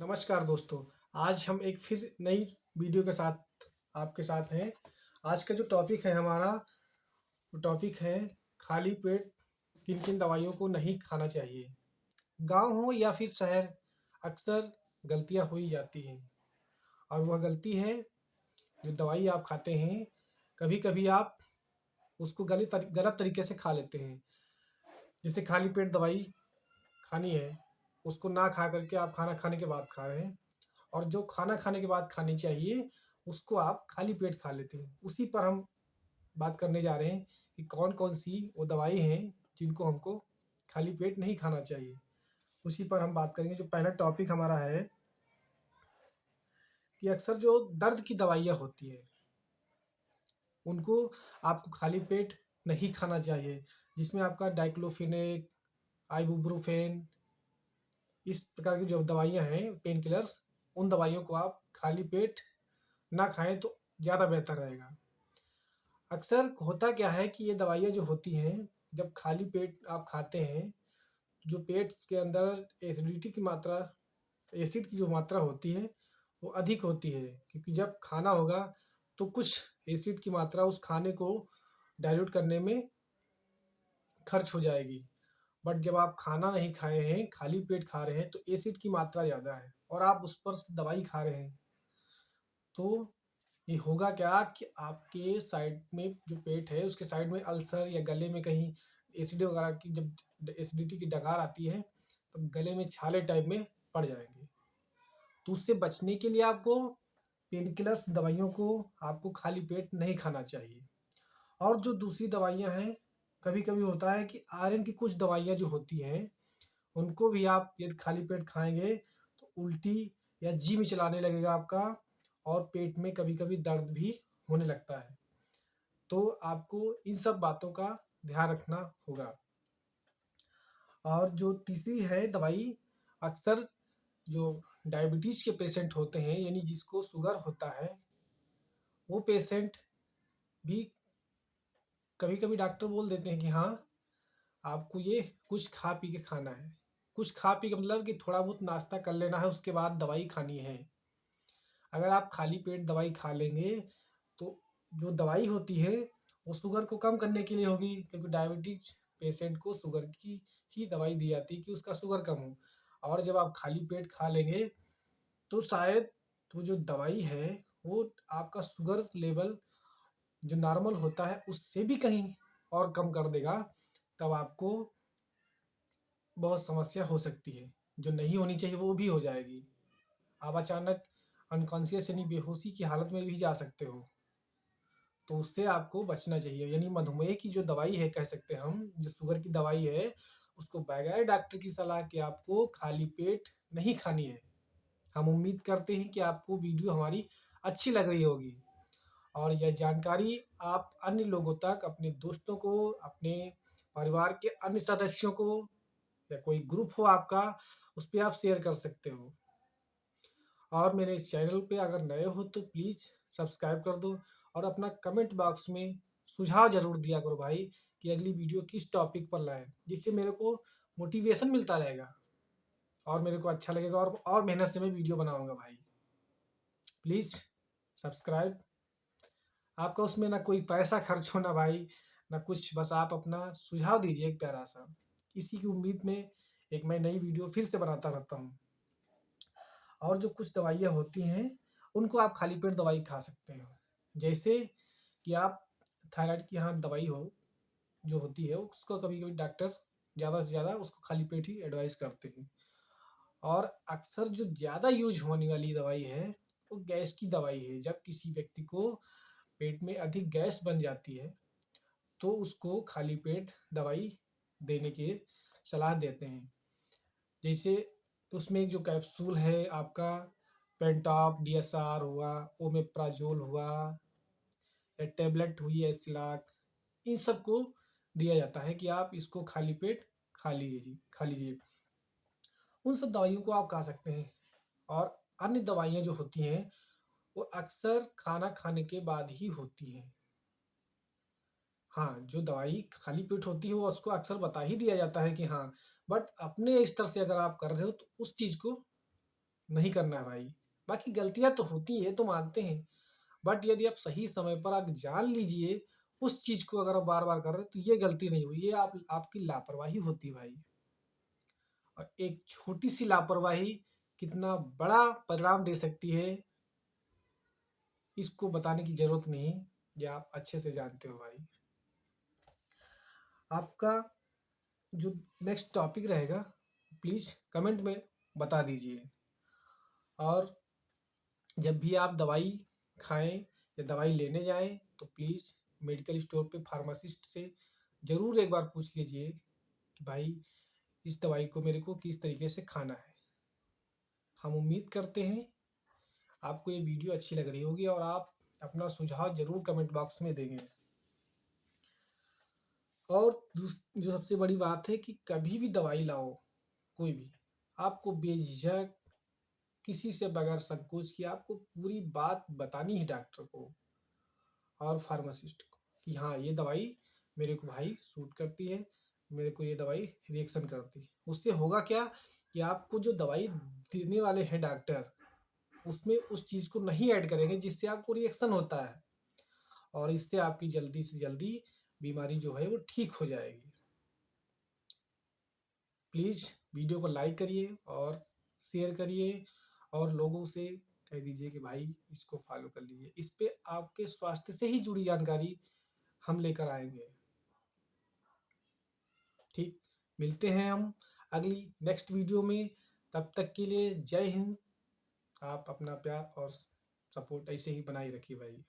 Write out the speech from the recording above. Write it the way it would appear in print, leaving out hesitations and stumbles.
नमस्कार दोस्तों। आज हम एक फिर नई वीडियो के साथ आपके साथ हैं। आज का जो टॉपिक है हमारा, वो टॉपिक है खाली पेट किन किन दवाइयों को नहीं खाना चाहिए। गांव हो या फिर शहर, अक्सर गलतियां हो ही जाती हैं। और वह गलती है जो दवाई आप खाते हैं, कभी कभी आप उसको गलत तरीके से खा लेते हैं। जैसे खाली पेट दवाई खानी है, उसको ना खा करके आप खाना खाने के बाद खा रहे हैं, और जो खाना खाने के बाद खानी चाहिए उसको आप खाली पेट खा लेते हैं। उसी पर हम बात करने जा रहे हैं कि कौन कौन सी वो दवाई हैं जिनको हमको खाली पेट नहीं खाना चाहिए। उसी पर हम बात करेंगे। जो पहला टॉपिक हमारा है कि अक्सर जो दर्द की दवाइयाँ होती हैं उनको आपको खाली पेट नहीं खाना चाहिए, जिसमें आपका डाइक्लोफिनेक, आइबुप्रोफेन, इस प्रकार की जो दवाइयाँ हैं पेन किलर्स, उन दवाइयों को आप खाली पेट ना खाएं तो ज़्यादा बेहतर रहेगा। अक्सर होता क्या है कि ये दवाइयाँ जो होती हैं, जब खाली पेट आप खाते हैं, जो पेट के अंदर एसिडिटी की मात्रा, एसिड की जो मात्रा होती है वो अधिक होती है, क्योंकि जब खाना होगा तो कुछ एसिड की मात्रा उस खाने को डाइल्यूट करने में खर्च हो जाएगी। बट जब आप खाना नहीं खाए हैं, खाली पेट खा रहे हैं, तो एसिड की मात्रा ज़्यादा है और आप उस पर दवाई खा रहे हैं, तो ये होगा क्या कि आपके साइड में जो पेट है उसके साइड में अल्सर या गले में कहीं एसिड वगैरह की, जब एसिडिटी की डकार आती है तो गले में छाले टाइप में पड़ जाएंगे। तो उससे बचने के लिए आपको पेन किलर्स दवाइयों को आपको खाली पेट नहीं खाना चाहिए। और जो दूसरी दवाइयाँ हैं, कभी कभी होता है कि आयरन की कुछ दवाइयाँ जो होती हैं उनको भी आप यदि खाली पेट खाएंगे तो उल्टी या जी में चलाने लगेगा आपका, और पेट में कभी कभी दर्द भी होने लगता है। तो आपको इन सब बातों का ध्यान रखना होगा। और जो तीसरी है दवाई, अक्सर जो डायबिटीज के पेशेंट होते हैं, यानी जिसको शुगर होता है, वो पेशेंट भी कभी कभी डॉक्टर बोल देते हैं कि हाँ, आपको ये कुछ खा पी के खाना है। कुछ खा पी के मतलब कि थोड़ा बहुत नाश्ता कर लेना है, उसके बाद दवाई खानी है। अगर आप खाली पेट दवाई खा लेंगे तो जो दवाई होती है वो शुगर को कम करने के लिए होगी, क्योंकि डायबिटीज पेशेंट को शुगर की ही दवाई दी जाती है कि उसका शुगर कम हो। और जब आप खाली पेट खा लेंगे तो शायद वो जो दवाई है वो आपका शुगर लेवल जो नॉर्मल होता है उससे भी कहीं और कम कर देगा। तब आपको बहुत समस्या हो सकती है, जो नहीं होनी चाहिए वो भी हो जाएगी। आप अचानक अनकॉन्शियस यानी बेहोशी की हालत में भी जा सकते हो। तो उससे आपको बचना चाहिए। यानी मधुमेह की जो दवाई है, कह सकते हैं हम, जो शुगर की दवाई है, उसको बगैर डॉक्टर की सलाह के आपको खाली पेट नहीं खानी है। हम उम्मीद करते हैं कि आपको वीडियो हमारी अच्छी लग रही होगी, और यह जानकारी आप अन्य लोगों तक, अपने दोस्तों को, अपने परिवार के अन्य सदस्यों को, या कोई ग्रुप हो आपका, उस पर आप शेयर कर सकते हो। और मेरे इस चैनल पे अगर नए हो तो प्लीज़ सब्सक्राइब कर दो, और अपना कमेंट बॉक्स में सुझाव ज़रूर दिया करो भाई कि अगली वीडियो किस टॉपिक पर लाएं, जिससे मेरे को मोटिवेशन मिलता रहेगा और मेरे को अच्छा लगेगा, और मेहनत से मैं वीडियो बनाऊंगा भाई। Please subscribe. आपका उसमें ना कोई पैसा खर्च होना भाई, ना कुछ, बस आप अपना सुझाव दीजिए एक प्यारा सा। इसी की उम्मीद में एक मैं नई वीडियो फिर से बनाता रहता हूँ। और जो कुछ दवाइयाँ होती हैं उनको आप खाली पेट दवाई खा सकते हो। जैसे कि आप थायराइड की यहाँ दवाई हो जो होती है, उसको कभी कभी डॉक्टर ज़्यादा से ज़्यादा उसको खाली पेट ही एडवाइस करते हैं। और अक्सर जो ज़्यादा यूज होने वाली दवाई है वो गैस की दवाई है। जब किसी व्यक्ति को पेट में अधिक गैस बन जाती है तो उसको खाली पेट दवाई देने की सलाह देते हैं। जैसे उसमें जो कैप्सूल है आपका, पेंटॉप डीएसआर हुआ, ओमेप्राजोल हुआ, या टेबलेट हुई है सिलाक, इन सबको दिया जाता है कि आप इसको खाली पेट खा लीजिए। उन सब दवाइयों को आप खा सकते हैं। और अन्य दवाइयाँ जो होती हैं वो अक्सर खाना खाने के बाद ही होती हैं। हाँ, जो दवाई खाली पेट होती है वो उसको अक्सर बता ही दिया जाता है कि हाँ, बट अपने स्तर से अगर आप कर रहे हो तो उस चीज़ को नहीं करना है भाई। बाकी गलतियाँ तो होती हैं, तो मानते हैं, बट यदि आप सही समय पर आप जान लीजिए उस चीज़ को अगर आप बार-बार कर रहे हैं, तो ये गलती नहीं हुई, ये आपकी लापरवाही होती है भाई। और एक छोटी-सी लापरवाही कितना बड़ा परिणाम दे सकती है, इसको बताने की ज़रूरत नहीं, ये आप अच्छे से जानते हो भाई। आपका जो नेक्स्ट टॉपिक रहेगा, प्लीज़ कमेंट में बता दीजिए। और जब भी आप दवाई खाएँ या दवाई लेने जाएँ, तो प्लीज़ मेडिकल स्टोर पे फार्मासिस्ट से ज़रूर एक बार पूछ लीजिए कि भाई इस दवाई को मेरे को किस तरीके से खाना है। हम उम्मीद करते हैं आपको ये वीडियो अच्छी लग रही होगी और आप अपना सुझाव ज़रूर कमेंट बॉक्स में देंगे। और जो सबसे बड़ी बात है कि कभी भी दवाई लाओ, कोई भी, आपको बेझिझक किसी से बगैर संकोच किए आपको पूरी बात बतानी है डॉक्टर को और फार्मासिस्ट को कि हाँ, ये दवाई मेरे को भाई सूट करती है, मेरे को ये दवाई रिएक्शन करती है। उससे होगा क्या कि आपको जो दवाई देने वाले हैं डॉक्टर, उसमें उस चीज़ को नहीं ऐड करेंगे जिससे आपको रिएक्शन होता है, और इससे आपकी जल्दी से जल्दी बीमारी जो है वो ठीक हो जाएगी। प्लीज़ वीडियो को लाइक करिए और शेयर करिए और लोगों से कह दीजिए कि भाई इसको फॉलो कर लीजिए। इस पे आपके स्वास्थ्य से ही जुड़ी जानकारी हम लेकर आएँगे। ठीक, मिलते हैं हम अगली नेक्स्ट वीडियो में। तब तक के लिए जय हिंद। आप अपना प्यार और सपोर्ट ऐसे ही बनाए रखिए भाई।